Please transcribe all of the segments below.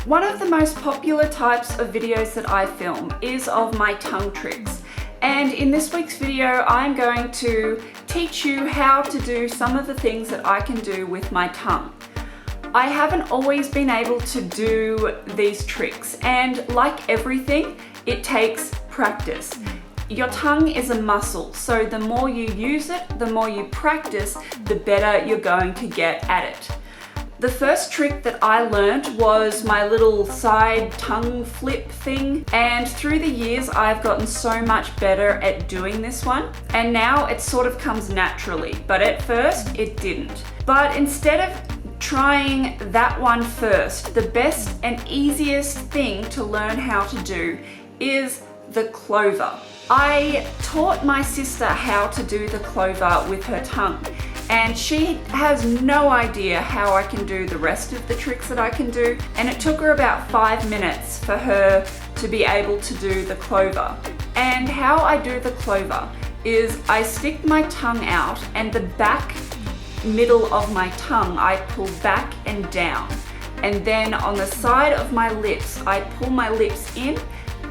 One of the most popular types of videos that I film is of my tongue tricks. And in this week's video, I'm going to teach you how to do some of the things that I can do with my tongue. I haven't always been able to do these tricks, and like everything, it takes practice. Your tongue is a muscle, so the more you use it, the more you practice, the better you're going to get at it. The first trick that I learned was my little side tongue flip thing, and through the years I've gotten so much better at doing this one, and now it sort of comes naturally, but at first it didn't. But instead of trying that one first, the best and easiest thing to learn how to do is the clover. I taught my sister how to do the clover with her tongue, and she has no idea how I can do the rest of the tricks that I can do, and it took her about 5 minutes for her to be able to do the clover. And how I do the clover is I stick my tongue out, and the back middle of my tongue I pull back and down, and then on the side of my lips I pull my lips in,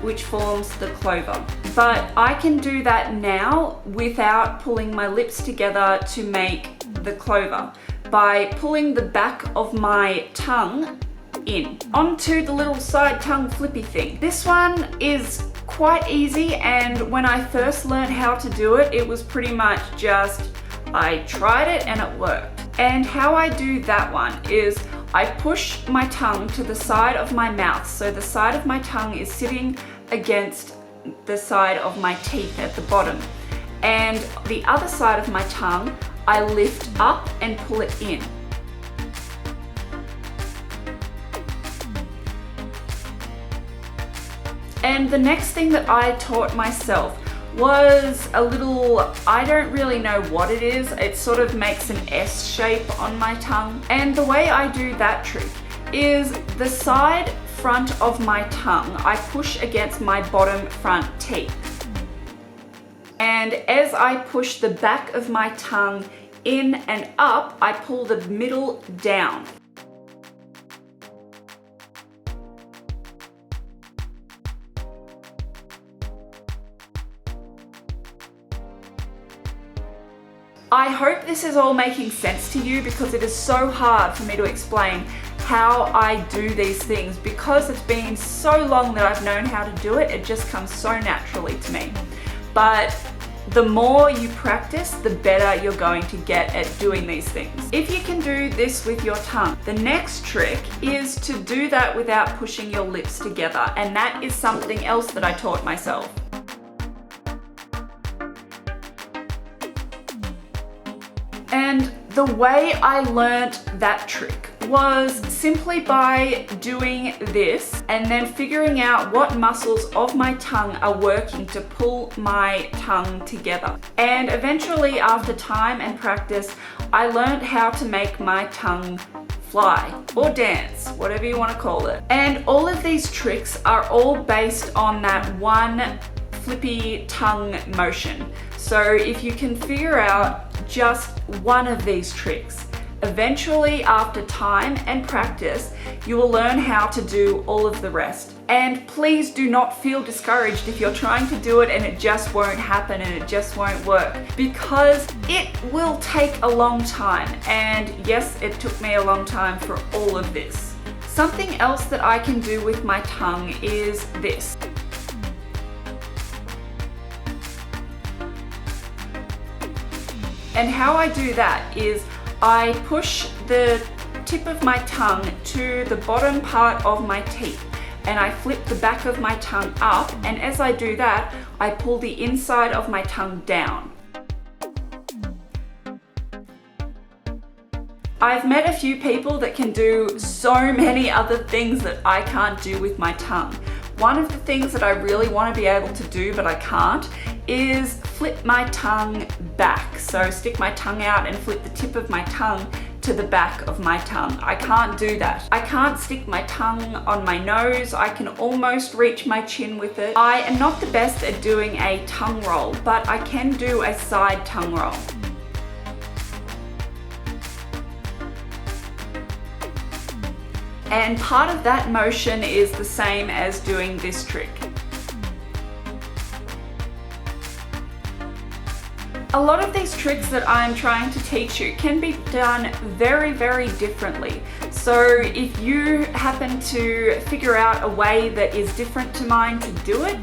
which forms the clover. But I can do that now without pulling my lips together to make the clover, by pulling the back of my tongue in onto the little side tongue flippy thing. This one is quite easy, and when I first learned how to do it, it was pretty much just I tried it and it worked. And how I do that one is I push my tongue to the side of my mouth, so the side of my tongue is sitting against the side of my teeth at the bottom, and the other side of my tongue I lift up and pull it in. And the next thing that I taught myself was a little, I don't really know what it is, it sort of makes an S shape on my tongue, and the way I do that trick is the side front of my tongue I push against my bottom front teeth, and as I push the back of my tongue in and up, I pull the middle down. I hope this is all making sense to you, because it is so hard for me to explain how I do these things, because it's been so long that I've known how to do it, it just comes so naturally to me. But the more you practice, the better you're going to get at doing these things. If you can do this with your tongue, the next trick is to do that without pushing your lips together, and that is something else that I taught myself. And the way I learned that trick was simply by doing this and then figuring out what muscles of my tongue are working to pull my tongue together. And eventually, after time and practice, I learned how to make my tongue fly or dance, whatever you want to call it. And all of these tricks are all based on that one flippy tongue motion. So if you can figure out just one of these tricks, eventually after time and practice, you will learn how to do all of the rest. And please do not feel discouraged if you're trying to do it and it just won't happen and it just won't work, because it will take a long time. And yes, it took me a long time for all of this. Something else that I can do with my tongue is this. And how I do that is I push the tip of my tongue to the bottom part of my teeth, and I flip the back of my tongue up, and as I do that, I pull the inside of my tongue down. I've met a few people that can do so many other things that I can't do with my tongue. One of the things that I really want to be able to do but I can't is flip my tongue back. So stick my tongue out and flip the tip of my tongue to the back of my tongue. I can't do that. I can't stick my tongue on my nose. I can almost reach my chin with it. I am not the best at doing a tongue roll, but I can do a side tongue roll. And part of that motion is the same as doing this trick. A lot of these tricks that I'm trying to teach you can be done very, very differently. So if you happen to figure out a way that is different to mine to do it,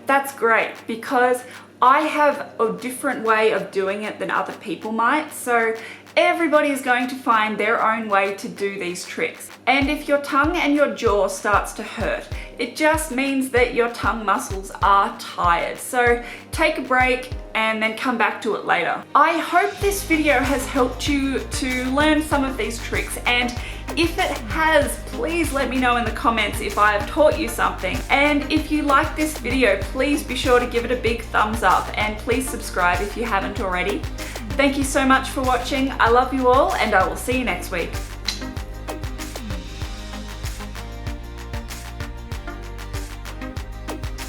that's great, because I have a different way of doing it than other people might. So everybody is going to find their own way to do these tricks. And if your tongue and your jaw starts to hurt, it just means that your tongue muscles are tired. So take a break and then come back to it later. I hope this video has helped you to learn some of these tricks, and if it has, please let me know in the comments if I have taught you something. And if you like this video, please be sure to give it a big thumbs up, and please subscribe if you haven't already. Thank you so much for watching. I love you all, and I will see you next week.